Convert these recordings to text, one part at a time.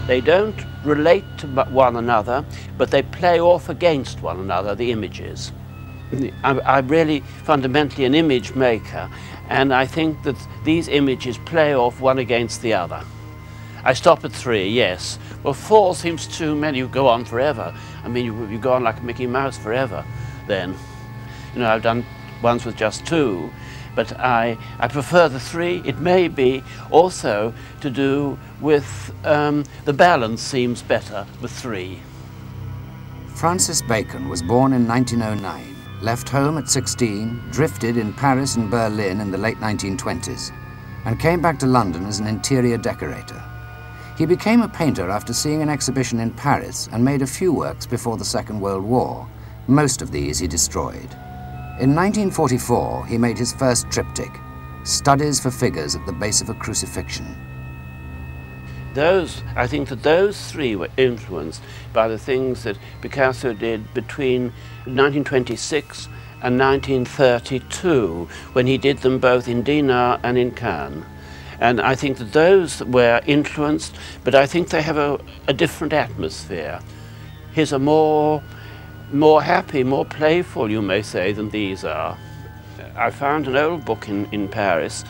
They don't relate to one another, but they play off against one another, the images. I'm really fundamentally an image maker, and I think that these images play off one against the other. I stop at 3, yes. Well, 4 seems too many. You go on forever. I mean, you go on like a Mickey Mouse forever then. You know, I've done ones with just 2, but I prefer the 3. It may be also to do with the balance seems better with 3. Francis Bacon was born in 1909, left home at 16, drifted in Paris and Berlin in the late 1920s, and came back to London as an interior decorator. He became a painter after seeing an exhibition in Paris and made a few works before the Second World War. Most of these he destroyed. In 1944, he made his first triptych, Studies for Figures at the Base of a Crucifixion. I think that those 3 were influenced by the things that Picasso did between 1926 and 1932, when he did them both in Dinard and in Cannes. And I think that those were influenced, but I think they have a different atmosphere. His are more happy, more playful, you may say, than these are. I found an old book in Paris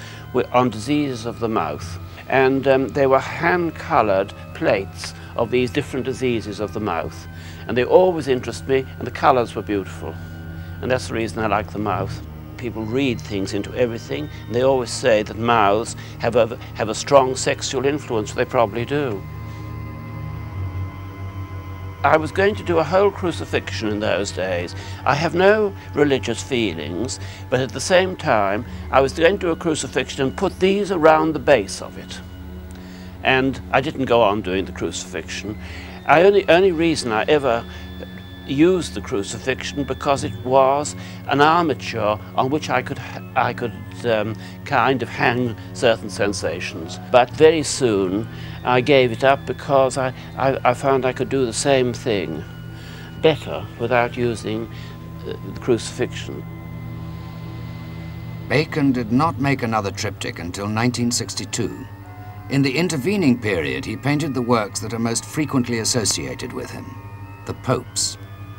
on diseases of the mouth, and they were hand-coloured plates of these different diseases of the mouth. And they always interest me, and the colours were beautiful. And that's the reason I like the mouth. People read things into everything, and they always say that mouths have a strong sexual influence. They probably do. I was going to do a whole crucifixion in those days. I have no religious feelings, but at the same time, I was going to do a crucifixion and put these around the base of it. And I didn't go on doing the crucifixion. Only reason I ever used the crucifixion because it was an armature on which I could kind of hang certain sensations. But very soon I gave it up because I found I could do the same thing better without using the crucifixion. Bacon did not make another triptych until 1962. In the intervening period, he painted the works that are most frequently associated with him, the popes,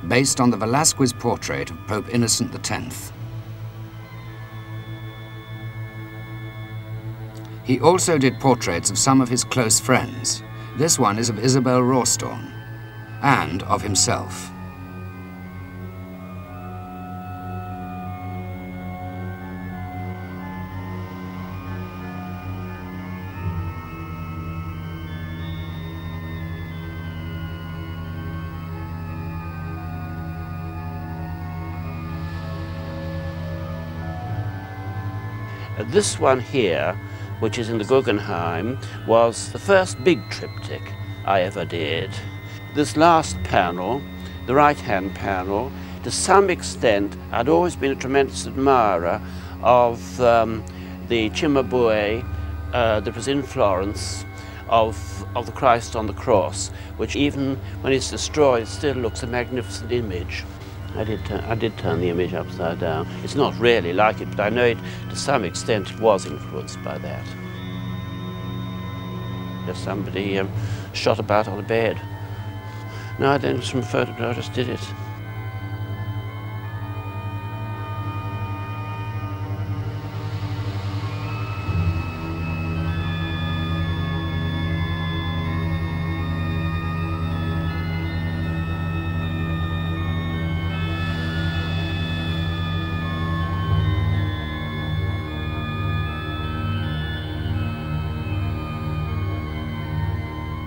based on the Velázquez portrait of Pope Innocent X. He also did portraits of some of his close friends. This one is of Isabel Rawstorn, and of himself. This one here, which is in the Guggenheim, was the first big triptych I ever did. This last panel, the right-hand panel, to some extent, I'd always been a tremendous admirer of the Cimabue that was in Florence, of the Christ on the cross, which even when it's destroyed, still looks a magnificent image. I did turn the image upside down. It's not really like it, but I know it, to some extent it was influenced by that. Just somebody shot about on a bed. No, I didn't, from a photograph, I just did it.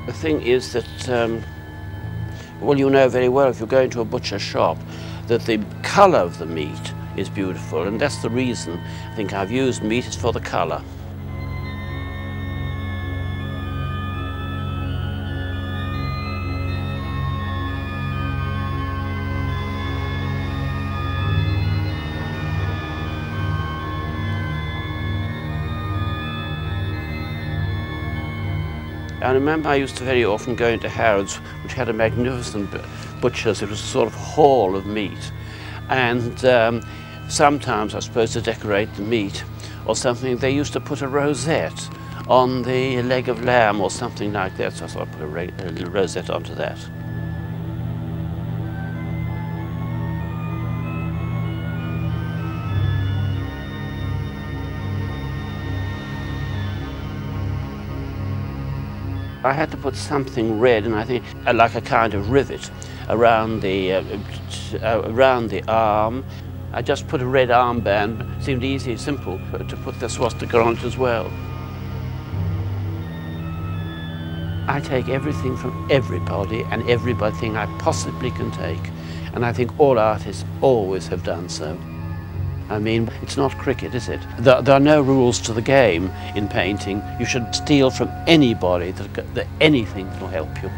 The thing is that, well, you know very well if you go into a butcher shop that the colour of the meat is beautiful, and that's the reason I think I've used meat is for the colour. I remember I used to very often go into Harrods, which had a magnificent butcher's. It was a sort of hall of meat. And sometimes I was supposed to decorate the meat or something. They used to put a rosette on the leg of lamb or something like that, so I thought I'd put a little rosette onto that. I had to put something red, and I think like a kind of rivet around the arm. I just put a red armband. It seemed easy and simple to put the swastika on it as well. I take everything from everybody and everything I possibly can take, and I think all artists always have done so. I mean, it's not cricket, is it? There are no rules to the game in painting. You should steal from anybody, anything that will help you.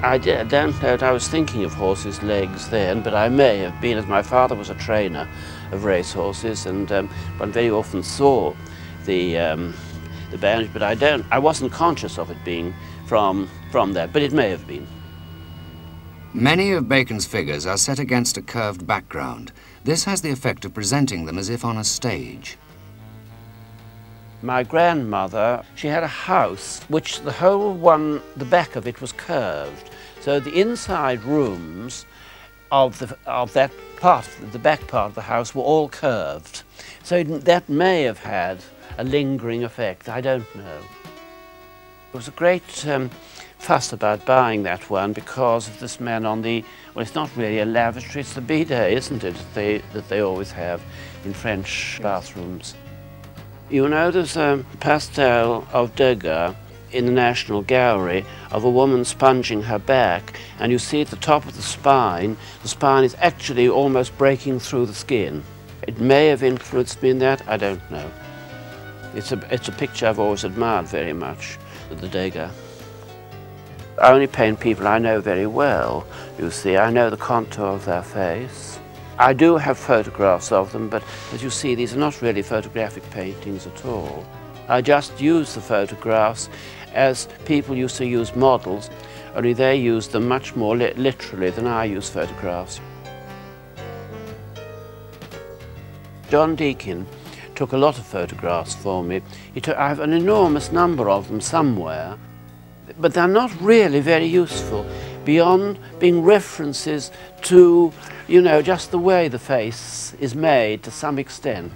I don't know, I was thinking of horses' legs then, but I may have been, as my father was a trainer of racehorses, and one very often saw the bandage, but I wasn't conscious of it being from that, but it may have been. Many of Bacon's figures are set against a curved background. This has the effect of presenting them as if on a stage. My grandmother, she had a house which the back of it was curved. So the inside rooms of that part, the back part of the house, were all curved. So that may have had a lingering effect, I don't know. There was a great fuss about buying that one because of this man on the, well, it's not really a lavatory, it's the bidet, isn't it, that they always have in French bathrooms. You know, there's a pastel of Degas in the National Gallery of a woman sponging her back, and you see at the top of the spine is actually almost breaking through the skin. It may have influenced me in that, I don't know. It's a picture I've always admired very much, the Degas. I only paint people I know very well, you see. I know the contour of their face. I do have photographs of them, but as you see, these are not really photographic paintings at all. I just use the photographs as people used to use models, only they used them much more literally than I use photographs. John Deakin took a lot of photographs for me. I have an enormous number of them somewhere, but they're not really very useful, beyond being references to, you know, just the way the face is made to some extent.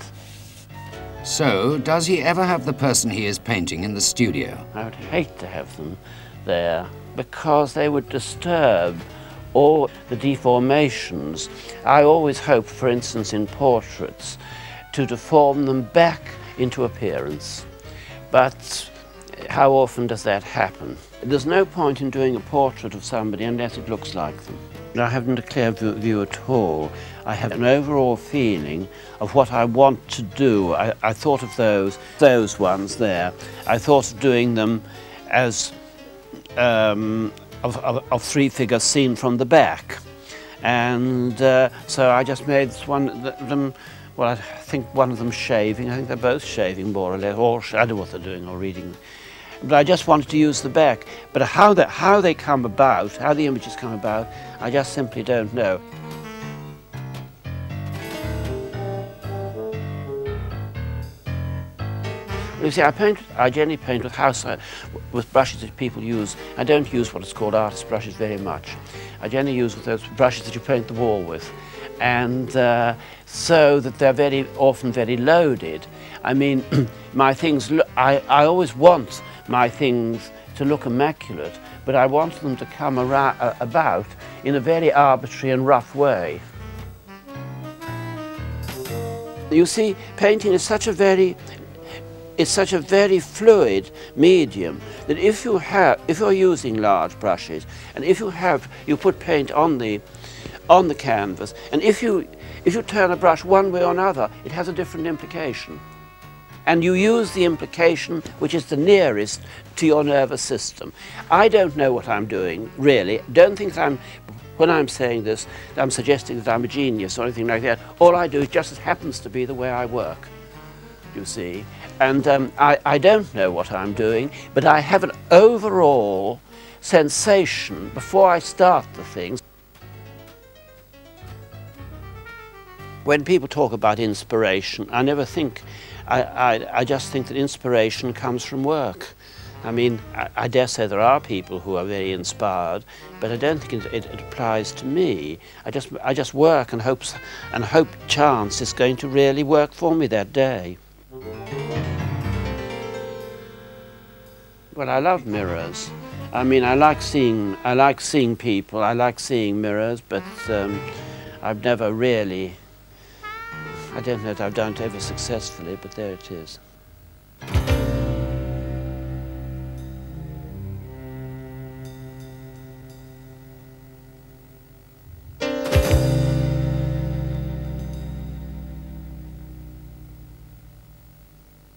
So, does he ever have the person he is painting in the studio? I would hate to have them there, because they would disturb all the deformations. I always hope, for instance, in portraits, to deform them back into appearance. But how often does that happen? There's no point in doing a portrait of somebody unless it looks like them. I haven't a clear view at all. I have an overall feeling of what I want to do. I thought of those ones there. I thought of doing them as of three figures seen from the back. And so I just made them, well, I think one of them shaving. I think they're both shaving more or less, or I don't know what they're doing, or reading. But I just wanted to use the back. But how they come about, how the images come about, I just simply don't know. You see, I generally paint with brushes that people use. I don't use what is called artist brushes very much. I generally use those brushes that you paint the wall with. And so that they're very often very loaded. I mean, my things, I always want my things to look immaculate, but I want them to come about in a very arbitrary and rough way. You see, painting is such a very fluid medium that if you're using large brushes, and if you put paint on the canvas, and if you turn a brush one way or another, it has a different implication. And you use the implication which is the nearest to your nervous system. I don't know what I'm doing, really. Don't think that when I'm saying this, I'm suggesting that I'm a genius or anything like that. All I do just happens to be the way I work, you see. And I don't know what I'm doing, but I have an overall sensation before I start the things. When people talk about inspiration, I never think, I just think that inspiration comes from work. I mean, I dare say there are people who are very inspired, but I don't think it applies to me. I just work and hope chance is going to really work for me that day. Well, I love mirrors. I mean, I like seeing people. I like seeing mirrors, but I've never really. I don't know if I've done it ever successfully, but there it is.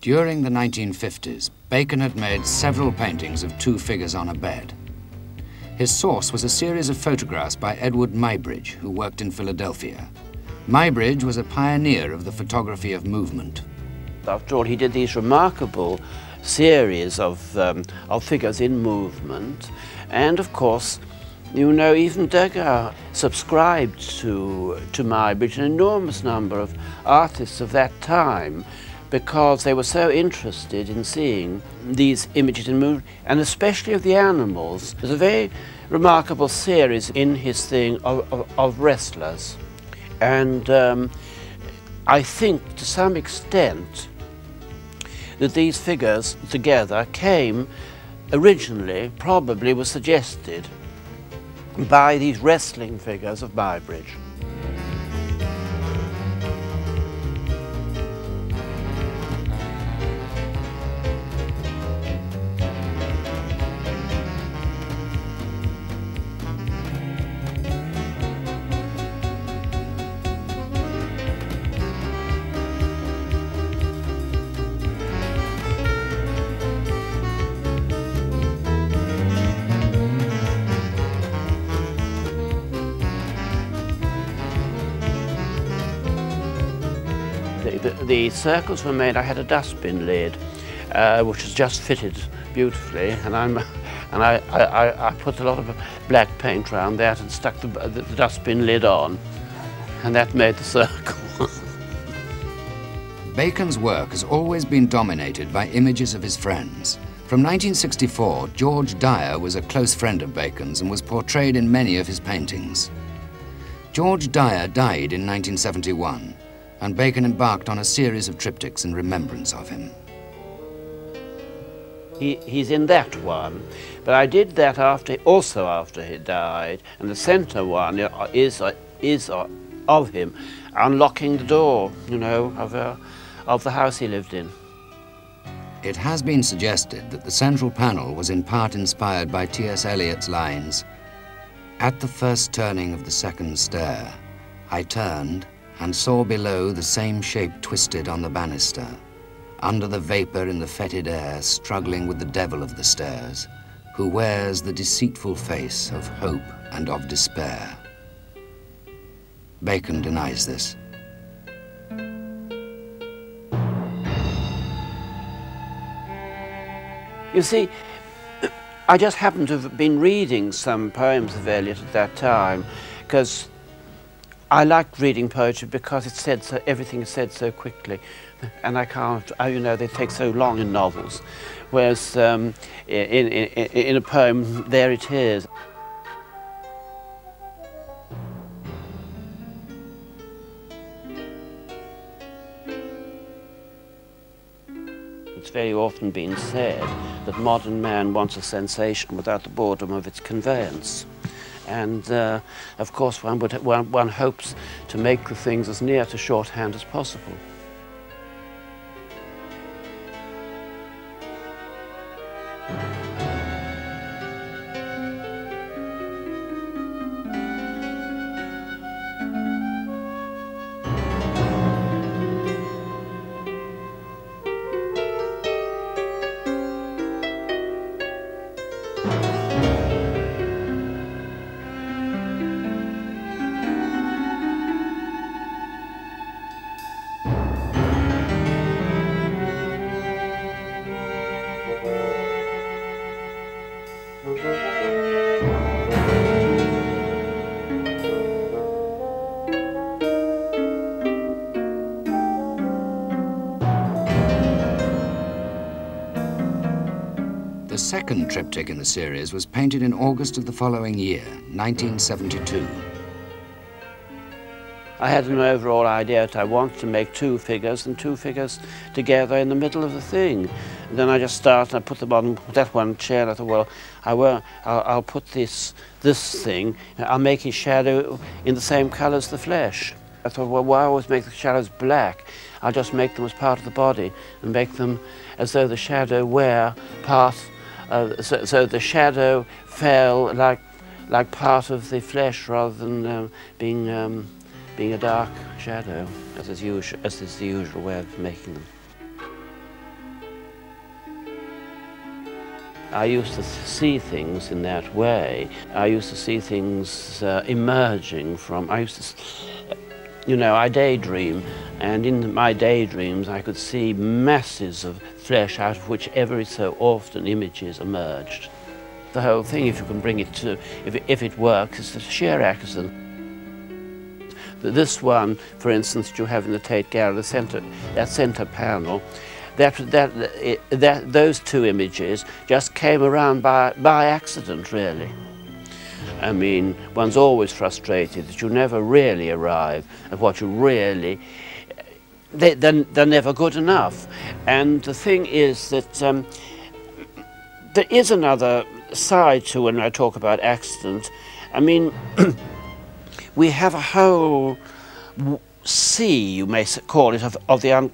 During the 1950s, Bacon had made several paintings of two figures on a bed. His source was a series of photographs by Edward Muybridge, who worked in Philadelphia. Muybridge was a pioneer of the photography of movement. After all, he did these remarkable series of figures in movement, and of course, you know, even Degas subscribed to Muybridge, an enormous number of artists of that time, because they were so interested in seeing these images in movement, and especially of the animals. There's a very remarkable series in his thing of wrestlers. And I think to some extent that these figures together came originally, probably was suggested by these wrestling figures of Muybridge. The circles were made. I had a dustbin lid, which was just fitted beautifully, and I put a lot of black paint around that and stuck the dustbin lid on, and that made the circle. Bacon's work has always been dominated by images of his friends. From 1964, George Dyer was a close friend of Bacon's and was portrayed in many of his paintings. George Dyer died in 1971. And Bacon embarked on a series of triptychs in remembrance of him. He's in that one, but I did that also after he died, and the centre one is of him unlocking the door, you know, of the house he lived in. It has been suggested that the central panel was in part inspired by T.S. Eliot's lines, "At the first turning of the second stair, I turned and saw below the same shape twisted on the banister, under the vapour in the fetid air, struggling with the devil of the stairs, who wears the deceitful face of hope and of despair." Bacon denies this. You see, I just happened to have been reading some poems of Eliot at that time, because I like reading poetry because it's said so, everything is said so quickly, and I can't, you know, they take so long in novels, whereas in a poem, there it is. It's very often been said that modern man wants a sensation without the boredom of its conveyance. And of course one hopes to make the things as near to shorthand as possible. second triptych in the series was painted in August of the following year, 1972. I had an overall idea that I wanted to make two figures and two figures together in the middle of the thing. And then I just started, I put them on that one chair, and I thought, well, I'll put this thing, I'll make his shadow in the same colour as the flesh. I thought, well, why always make the shadows black? I'll just make them as part of the body and make them as though the shadow were part, so the shadow fell like part of the flesh rather than being a dark shadow, as is the usual way of making them. I used to see things in that way. I used to see things emerging from, I daydream, and in my daydreams I could see masses of flesh out of which every so often images emerged. The whole thing, if you can bring it to, if it works, is a sheer accident. This one, for instance, that you have in the Tate Gallery, that centre panel, those two images just came around by accident, really. I mean, one's always frustrated that you never really arrive at what you really... They're never good enough. And the thing is that there is another side to when I talk about accident. I mean, we have a whole sea, you may call it, of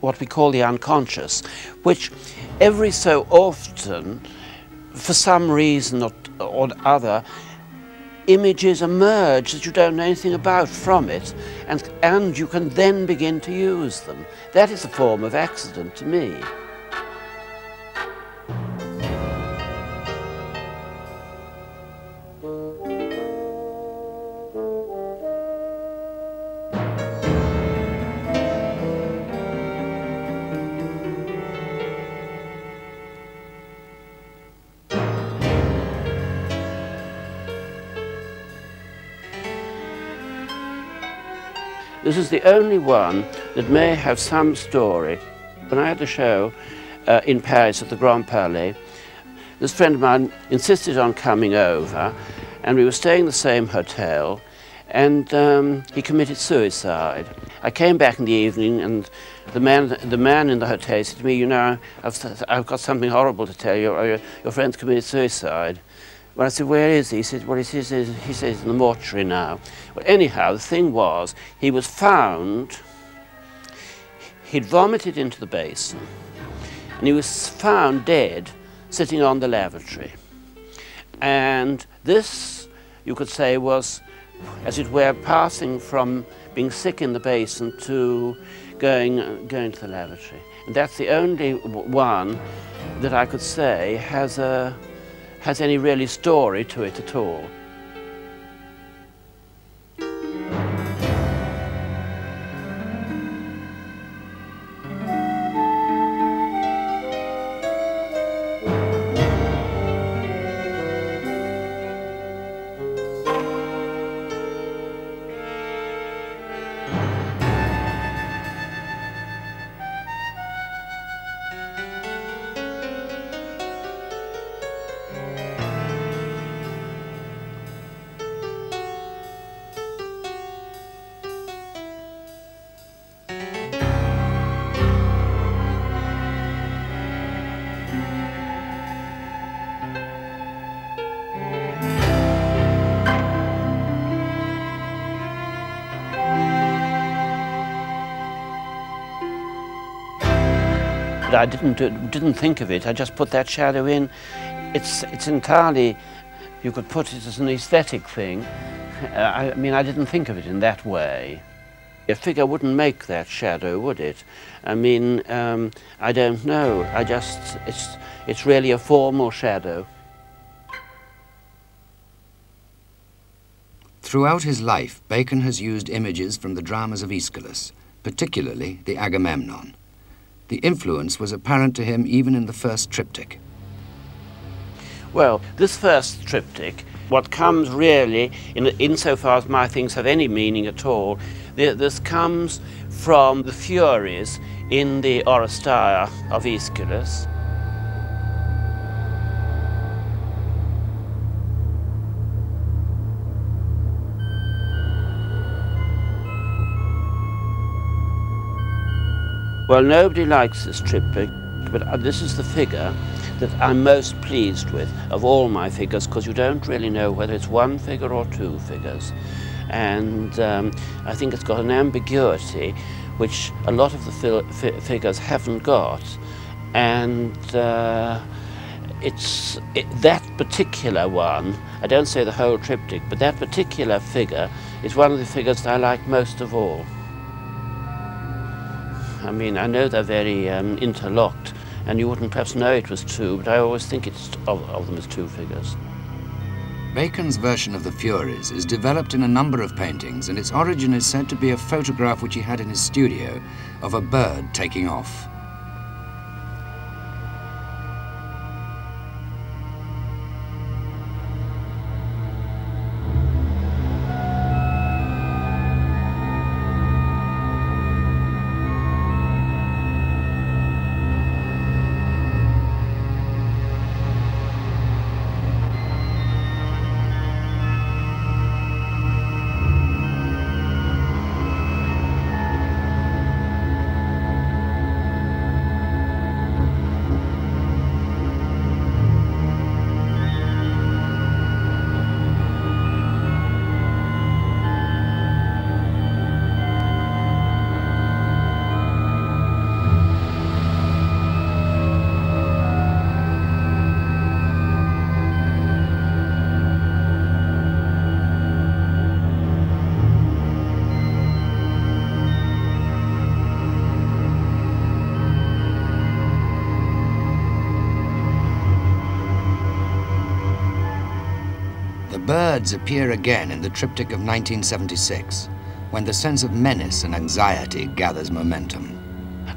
what we call the unconscious, which every so often, for some reason or other, images emerge that you don't know anything about from it, and you can then begin to use them. That is a form of accident to me. This is the only one that may have some story. When I had the show in Paris at the Grand Palais, this friend of mine insisted on coming over, and we were staying in the same hotel, and he committed suicide. I came back in the evening, and the man in the hotel said to me, you know, I've got something horrible to tell you. Your friend's committed suicide. Well, I said, where is he? He said, well, he says in the mortuary now. Well, anyhow, the thing was, he was found, he'd vomited into the basin, and he was found dead sitting on the lavatory. And this, you could say, was, as it were, passing from being sick in the basin to going to the lavatory. And that's the only one that I could say has any really story to it at all. I didn't think of it. I just put that shadow in. It's entirely, you could put it as an aesthetic thing. I mean, I didn't think of it in that way. A figure wouldn't make that shadow, would it? I mean, I don't know. It's really a formal shadow. Throughout his life, Bacon has used images from the dramas of Aeschylus, particularly the Agamemnon. The influence was apparent to him even in the first triptych. Well, this first triptych, what comes really, insofar as my things have any meaning at all, this comes from the Furies in the Oresteia of Aeschylus. Well, nobody likes this triptych, but this is the figure that I'm most pleased with of all my figures, because you don't really know whether it's one figure or two figures. And I think it's got an ambiguity which a lot of the figures haven't got. And that particular one, I don't say the whole triptych, but that particular figure is one of the figures that I like most of all. I mean, I know they're very interlocked, and you wouldn't perhaps know it was two, but I always think it's of them as two figures. Bacon's version of the Furies is developed in a number of paintings, and its origin is said to be a photograph which he had in his studio of a bird taking off. Birds appear again in the triptych of 1976, when the sense of menace and anxiety gathers momentum.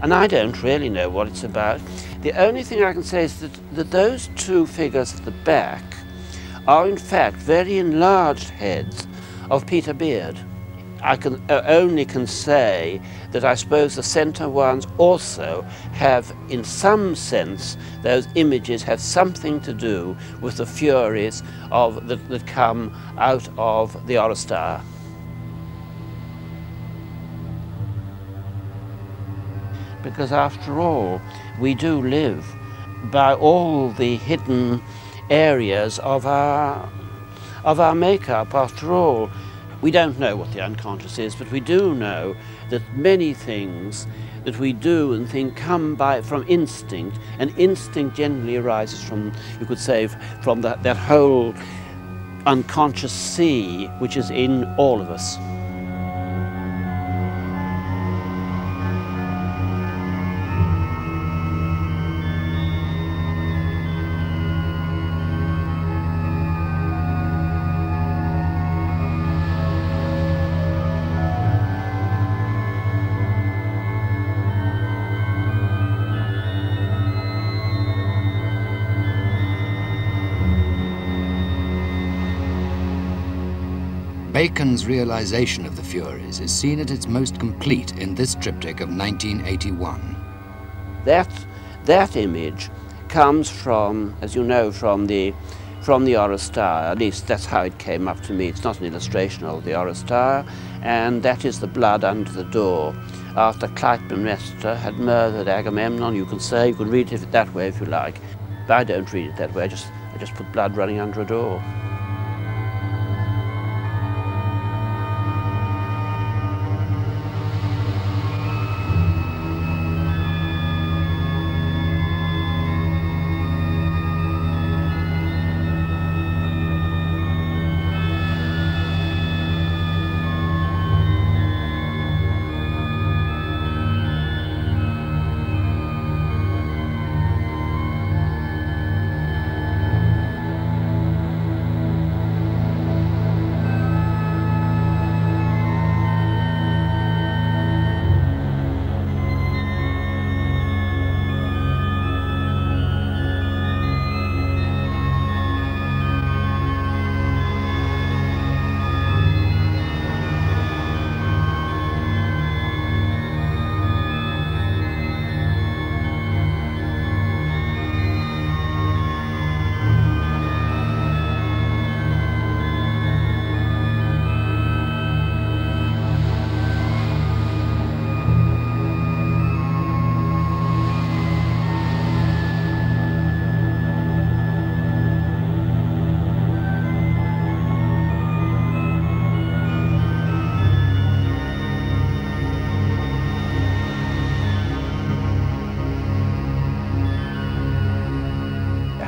And I don't really know what it's about. The only thing I can say is that those two figures at the back are in fact very enlarged heads of Peter Beard. I only can say that I suppose the centre ones also have, in some sense, those images have something to do with the furies that come out of the Orchestra. Because after all, we do live by all the hidden areas of our makeup. After all, we don't know what the unconscious is, but we do know that many things that we do and think come from instinct, and instinct generally arises from, you could say, from that whole unconscious sea which is in all of us. Bacon's realization of the Furies is seen at its most complete in this triptych of 1981. That image comes from, as you know, from the Orchestra. At least that's how it came up to me. It's not an illustration of the Orchestra, and that is the blood under the door. After Clytemnestra had murdered Agamemnon, you could read it that way if you like. But I don't read it that way. I just put blood running under a door.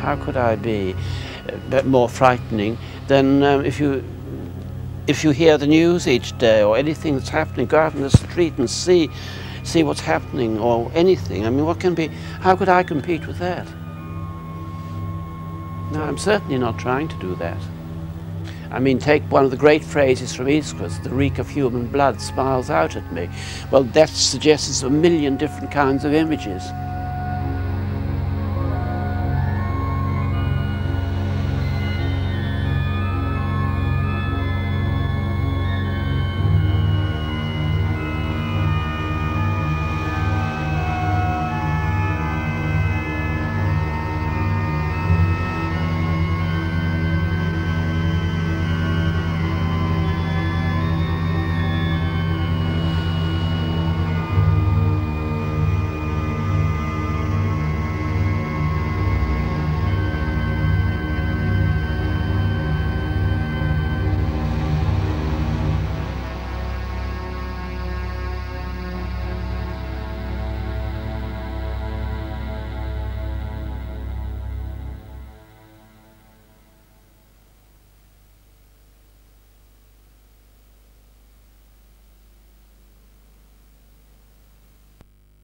how could I be more frightening than if you hear the news each day or anything that's happening, go out in the street and see what's happening or anything. I mean, how could I compete with that? No, I'm certainly not trying to do that. I mean, take one of the great phrases from Aeschylus, the reek of human blood smiles out at me. Well, that suggests a million different kinds of images.